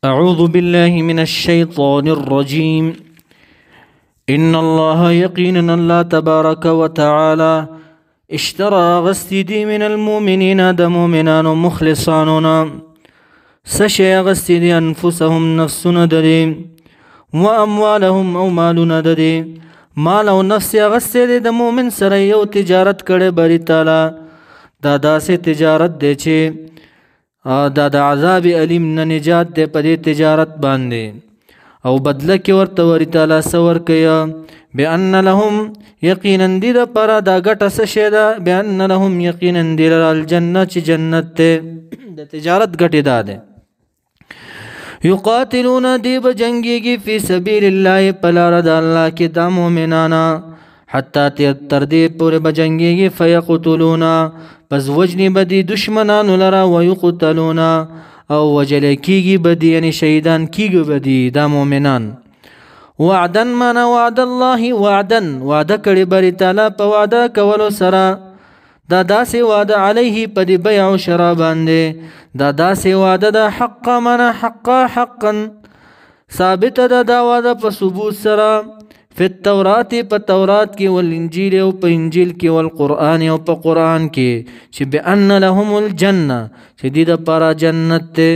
أعوذ بالله من الشيطان الرجيم إن الله يقينا الله تبارك وتعالى اشترى غستدي من المؤمنين د مؤمنان مخلصاننا سشي غستدي أنفسهم نفسنا ددي وأموالهم أو مالنا ددي مال او نفس غستدي د مؤمن سره یو تجارت کړي بری تعالی دا داسې تجارت دی چې دا د عذاب علیم نه نجات دی په دې تجارت باندې او بدله کې ورته وري تعالی سور کیا بأن لهم یقینا دی د پر دا ګټه څه شي ده بأن لهم یقینا دی الجنه چې جنت ته د تجارت ګټه ده یقاتلون دی بجنگیږي فی سبیل الله پلار د الله کې د مؤمنانا حتی تر دې پورې بجنگیږي فیقتلون پس وجنی بدی دشمنان لرا ويقتلون او وجل کیږي بدی یعنی شهیدان کیږي بدی د مؤمنان وعدا من وعد الله وعدا وعده کړي بری تعالی په وعده کولو سره دا داسې وعده علیه په دې بیع او شرا باندې دا داسې وعده د حق من حقا ثابت ده دا وعده په ثبوت سره فی التورات په تورات کې والانجیل او په انجیل کې والقرآن او په قرآن کې چې بأن لهم الجنه چې دې د پاره جنت ته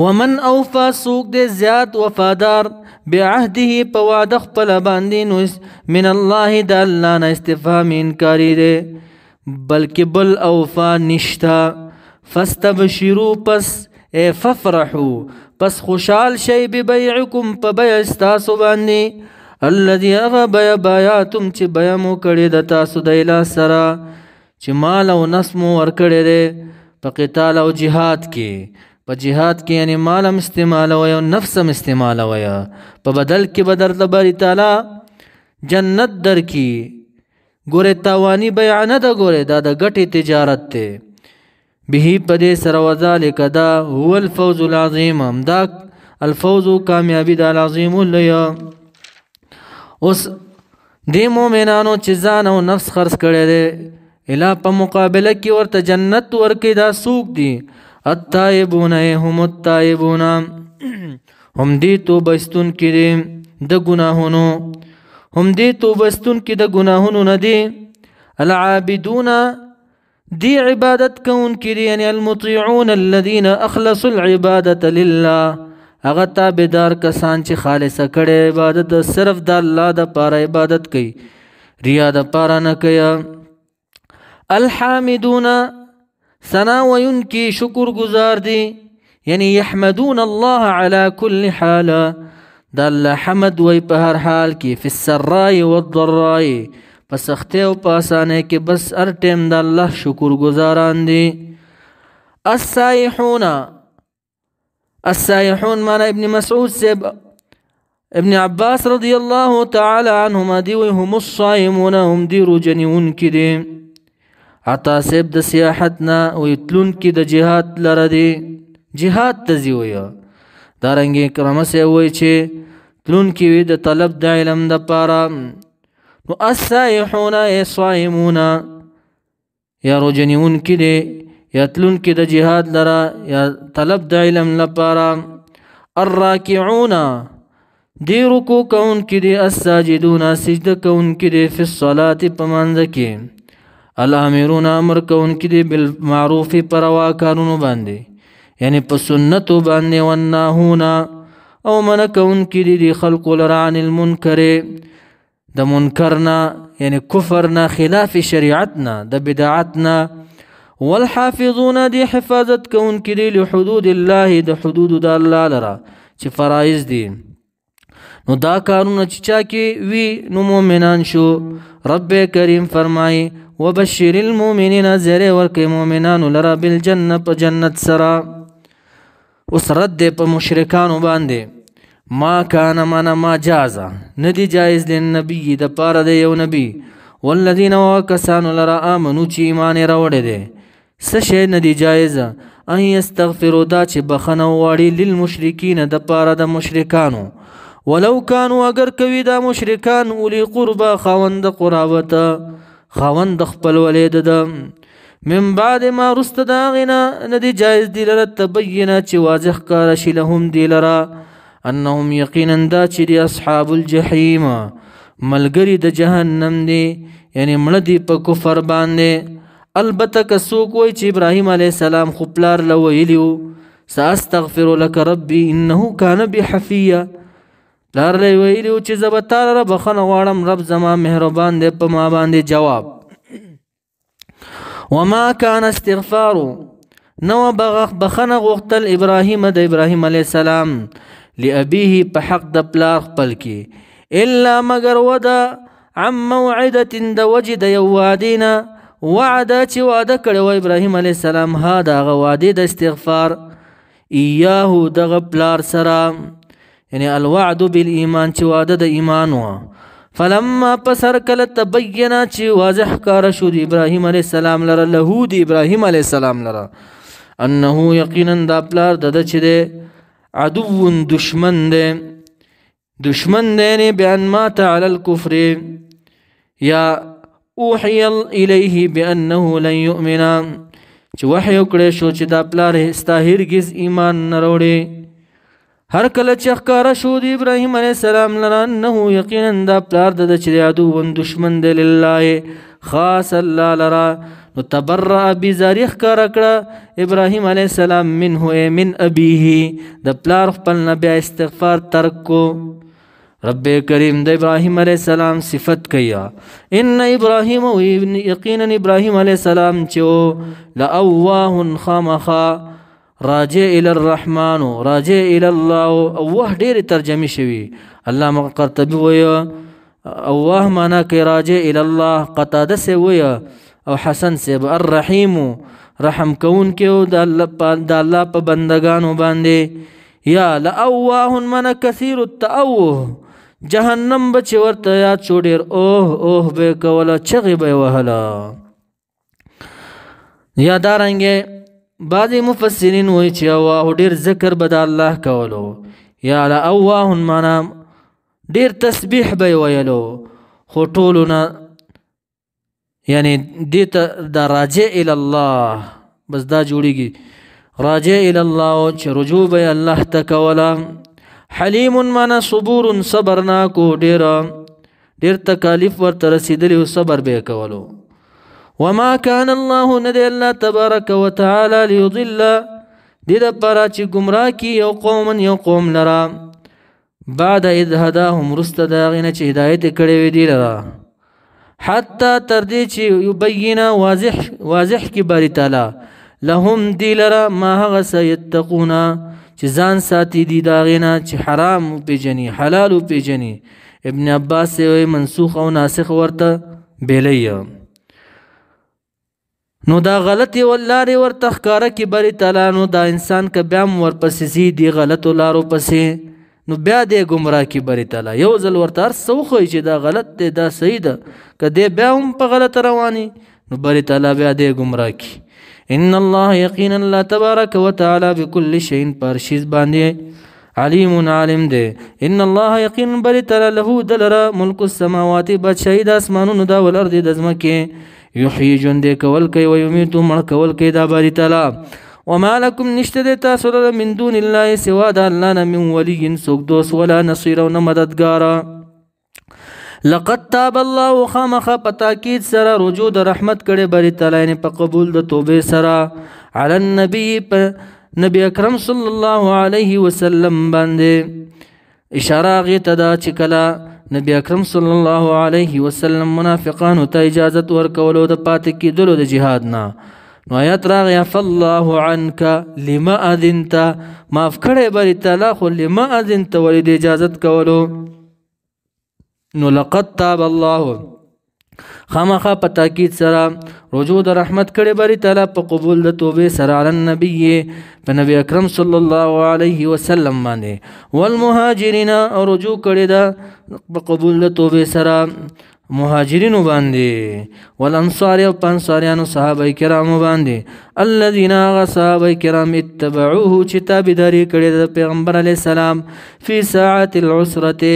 ومن اوفى سوق دې زیات وفادار بعهده په وعده خپل باندې نو من الله د الله نه استفهام انکاری دی بلکې بل اوفا نشتا فاستبشروا پس ففرحوا پس خوشحال شي ببيعكم په بیع استاسو باندې الذي اغا بیعتم چې بیع مو کړی د تاسو د اله سره چې مال او نفس مو ورکړی دی په قتال او جهاد کې په جهاد کې یعنی مال هم استعمال وي او نفس هم استعمال وي په بدل کې بدر د بری تعالی جنت در کی ګوره تاوانی بیع نه ده ګوره دا د ګټې تجارت ته به پدې سره وذالک دا هو الفوز العظیم دا الفوز کامیابی دا العظیم لیا اوس دې مؤمنانو چې ځان او نفس خرڅ کړي دي اله په مقابله کې ورته جنت ورکې دا سوق دي التائبون هم التائبون هم دې توبستون کې دي د ګناهونو هم دې توبستون کې د ګناهونو نه دي العابدون دی عبادت کون کړي یعنی المطيعون الذين اخلصوا العباده لله هغه تابعدار کسان چې خالصه کړي عبادت صرف د الله د پاره عبادت کوي ریا د پاره نه کوي الحامدون ثنا وينكي شکر گزار دي یعنی يحمدون الله على كل حال د الله حمد وي په هر حال کې فی السراء والضراء په سختۍ او په اسانۍ کې بس هر ټیم د الله شکر گزاران دي السائحون معنی ابن مسعود سے ابن عباس رضی الله تعالی عنهما دی هم الصائمون هم دی روجنون کې دي عطا سیب د سیاحتنا ویتلون کې د جهاد لره دي جهاد تزي وي دارنګ کرامه سي وي چې تلون کې د طلب د علم د پاره نو السائحون صائمون یا روجنون کې دي یا تلون کې د جهاد لره یا طلب د علم لپاره الراکعون دی رکوع کون کې دي الساجدون سجده کون کې دي په الصلاه په منځ کې الامرون امر کون کې دي بالمعروف پروا کارونو باندې یعنی په سنت باندې والناهون او من کون کې دي خلق لران المنکر د منکرنا یعنی کفرنا خلاف شریعتنا د بدعتنا والحافظون دي حفاظت کون کې دي لحدود الله د حدود د الله لرا چې فرایض دي نو دا کارونه چې چا کې وی نو مؤمنان شو رب کریم فرمای وبشر المؤمنین زره ورکه مؤمنان لرا بالجنه په جنت سرا اوس رد په مشرکانو باندې ما کان من ما جازا ندی جائز للنبی د پاره د یو نبی والذین وکسانو لرا امنو چې ایمان راوړي دي څه شی ندی جائز ان یستغفروا دا چې بخنه واړي للمشرکین د پاره د مشرکانو ولو كانوا اگر کوي دا مشرکان اولی قربا خاوند قرابت خاوند خپل ولید د من بعد ما رست داغنا ندی جائز دی لرا تبینا چی واضح کارشی لهم دی لرا انهم یقینا دا چی دی اصحاب الجحیم ملگری د جهنم دی یعنی مړه دی په کفر باندې. البته که څوک وایي چې ابراهیم علیه السلام خو پلار له ویلي و ساستغفر لك ربي انه كان بي حفیا، پلار له ویلي و چې زه به تا لره بخښنه غواړم، رب زما مهربان دی په ما باندې. جواب: وما كان استغفار نو بخښنه غوښتل ابراهیم د ابراهیم علیه السلام لابیه په حق د پلار خپل کې الا مگر ودا عن موعده د وجه د یو وعدینا وعده چې وعده کړی و ابراهیم علیه السلام ها د هغه وعدې د استغفار ایاهو دغه پلار سره، یعنی الوعد بالایمان چې وعده د ایمان و. فلما پس هر کله تبینا چې واضح کاره شو د ابراهیم علیه السلام لره له د ابراهیم علیه السلام لره انه یقینا دا پلار د چې دی عدو دشمن دی، دشمن دی یعنی بان مات علی الکفر یا اوحی الیه بانه لن یؤمن چې وحی وکړی شو چې دا پلار ستا هرګز ایمان نه راوړي. هر کله چې ښکاره شو د ابراهیم علیه السلام لره انه یقینا دا پلار د چې عدو دشمن دی لله خاص الله لره نو تبرأ بزاری ښکاره کړه ابراهیم علیه السلام منه من ابیه د پلار خپل نه بیا استغفار ترک کو. رب کریم د ابراهیم علیه السلام صفت کیا ان ابراهیم و یقینا ابراهیم علیه السلام چې لأواه خامخا راجع الى الرحمن راجع الى الله. اوه ډېرې ترجمې شوي، علامه قرطبي وایي اوه معنا کوي راجع الى الله، قتاده سے وایي او حسن سے الرحیم رحم کون کې د الله په بندگانو باندې. یا لأواه من کثیر التأوه جهنم به چې ورته یاد شو ډېر اوه اوه به کوله چغې به یې وهله. یا دارنګې بعضې مفسرین وایي چې اواه ډېر ذکر به د الله کولو، یا لأواه معنا ډېر تسبیح به یې ویلو، خو ټولو نه یعنی دې ته دا راجع الی الله بس دا جوړیږي راجع الی الله چې رجوع به یې الله ته کوله. حلیم معنا صبور صبرناکو ډېر تکالیف ورته رسېدلي او صبر به یې کولو. وما كان الله ندی الله تبارک وتعالی لیضل دې دپاره چې ګمراه کي یو قوما یو قوم لره بعد اذ هداهم رسته د هغې نه چې هدایت یې کړی وي دې لره حتی تر دې چې یبینه واضح کي باری تعالی لهم دې لره ما هغه څه یتقونه چې ځان ساتي دي د هغې نه چې حرام وپېژني حلال وپېژني. ابن عباس وایي منسوخ او ناسخ ورته بیلی نو دا غلطې لارې ورته ښکاره کړي باري تعالی نو دا انسان که بیا هم ورپسې ځي دې غلطو لارو پسې نو بیا دې ګمراه کړي باري تعالی. یو ځل ورته هر څه وښایي چې دا غلط دی دا صحیح ده، که دې بیا هم په غلطه رواني نو باري تعالی بیا دې ګمراه کړي. ان الله یقینا الله تبارک وتعالی بكل شیء پر شیز باندې علیم عالم دی. ان الله یقینا باري تعالی له دلره ملک السماوات بادشاهي د اسمانونو دا والارض د ځمکې یحیی ژوندی کول کوي و یمیتو مړ کول کوي دا باري تعالی. وما لكم نشته د تاسو لره من دون الله سوا د الله نه من ولی څوک دوست ولا نصیر او نه مددګار. لقد تاب الله خامخ په تاکید سره رجوع د رحمت کړي باري تعالی نه په قبول د توبې سره علی النبی په نبی اکرم صلی الله علیه وسلم باندې اشاره غي تدا چې کله نبی اکرم صلی الله علیه وسلم منافقانو ته اجازه ورکولو د پاتې کېدلو د جهاد نه نو آیات راغی عفا الله عنک لما اذنت معاف کړی باري تعالی خو لما اذنت ولې د اجازت کولو نو لقد تاب الله خامخا په تاکید سره رجوع د رحمت کړي باري تعالی په قبول د توبې سره علی النبی په نبی اکرم صلی الله علیه وسلم باندې والمهاجرین رجوع کړي دا په قبول د توبې سره مهاجرینو باندې والانصار او پانصاریانو صحابه کرامو باندې الذين صحابه کرام اتبعوه چې تابعداري کړې د پیغمبر علی السلام فی ساعات العسرة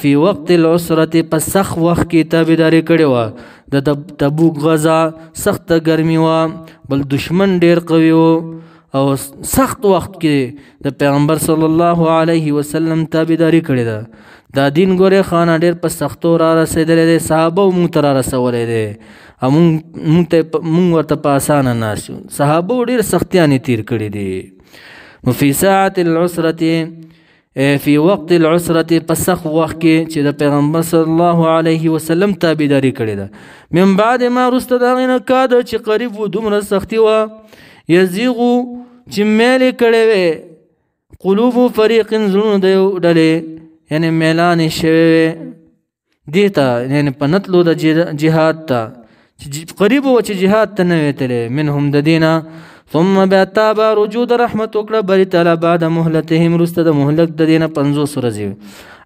فی وقت العسرة په سخت وخت کې تابعداري کړې و د تبوک غزا سخت ګرمي و بل دشمن ډیر قوي و او سخت وخت کې د پیغمبر صلی الله علیه وسلم تابعداري کړې ده دا دین ګوره خانه ډیر په سختو را رسېدلی دی صحابه مونږ ته را رسولی دی او مونږ ورته په اسانه ناست یو صحابه ډیر سختیانې تیر کړي دي نو فی ساعت العسرة فی وقت العسرة په سخت وخت کې چې د پیغمبر صلی الله علیه وسلم تابعداري کړې ده من بعد ما وروسته د هغې نه کاده چې قریب و دومره سختي وه یزیغو چې میلې کړې وې قلوب فریق زړونو د یو ډلې یعنی میلانې شوې دې ته یعنی په نتلو د جهاد ته قریب و چې جهاد ته نه وتلی منهم د دې نه ثم بیا تابه رجوع د رحمت وکړه بری تعالی بعد مهلتهم وروسته د مهلت د دې نه 50 ورځې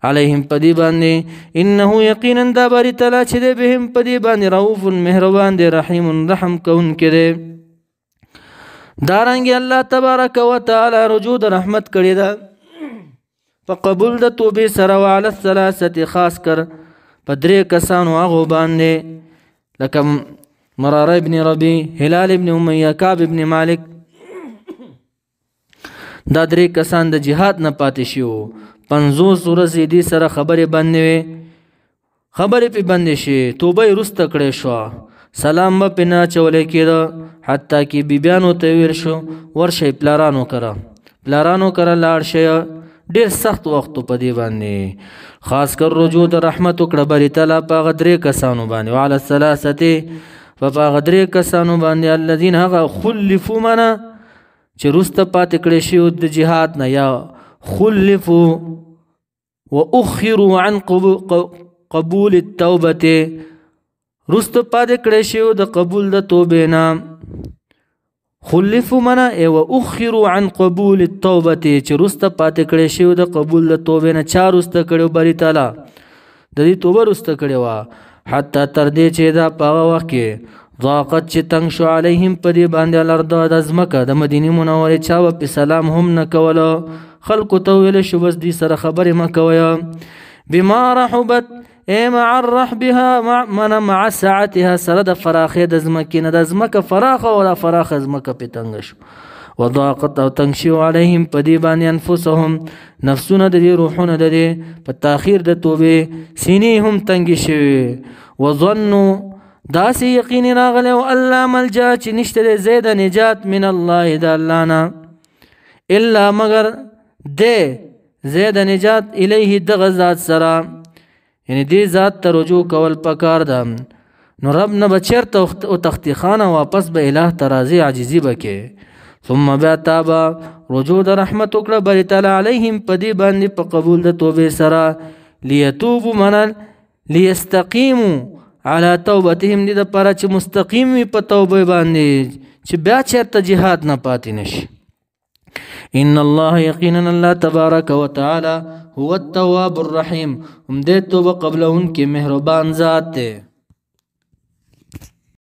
علیهم په دې باندې انه یقینا دا بری تعالی چې دی بهم په دې باندې رؤوف مهربان دی رحیم رحم کوونکی دی دارنګې الله تبارک وتعالی رجوع د رحمت کړې ده په قبول د توبې سره وعلى الثلاثه خاص کر په درې کسانو هغو باندې لکه مراره ابن ربی هلال ابن امیه کعب ابن مالک دا درې کسان د جهاد نه پاتې شي 50 ورځې دې سره خبرې بندې وې خبرې پې بندې شي توبه یې وروسته کړې شوه سلام به پې نه اچولی کېده حتی کې بیبیانو ته ویل شو ورشئ پلارانو کره لاړ شئ ډیر سخت وخت په دې باندې خاص کر رجوع د رحمت وکړه بری تعالی په هغه درې کسانو باندې وعلى الثلاثه په هغه درې کسانو باندې الذين هغه خلفوا منه چې وروسته پاتې کړی شي د جهاد نه یا خلفوا واخروا عن قبول التوبه وروسته پاتې کړی شي د قبول د توبې نه خلفوا منه او اخروا عن قبول التوبه چې وروسته پاتې کړی شي د قبول د توبې نه چا وروسته کړی بری تعالی د دې توبه وروسته کړې وه حتی تر دې چې دا په هغه وخت کې ضاقت چې تنګ شو علیهم په دې باندې الارض د ځمکه د مدینې منورې چا به په سلام هم نه کوله خلکو ته ویلی شو بس دې سره خبرې مه کوئ بما رحبت مع الرحبها مع ساعتها سره د فراخې د ځمکې نه د ځمکه فراخه ولا فراخه ځمکه پې تنګه شو وضاقت او تنګ شو علیهم په دې باندې انفسهم نفسونه د دې روحونه د دې په تاخیر د توبې سینې هم تنګې شوې وظنوا داسې یقین راغلی و الله ملجا چې نشته دی ځای د نجات من الله د الله نه الا مگر دی ځای د نجات الیه دغه ذات سره یعنی دې ذات ته رجوع کول پکار ده نو رب نه به چېرته او تختیخانه واپس به اله ته راځي عاجزي به کې ثم بیا تابه رجوع د رحمت وکړه بری تعالی علیهم په دې باندې په قبول د توبې سره لیتوبو منل لیستقیمو علی توبتهم دې دپاره چې مستقیم وي په توبې باندې چې بیا چېرته جهاد نه پاتې نشي ان الله یقینا الله تبارک وتعالى هو التواب الرحیم هم دې توبه قبلون کې مهربان ذات دی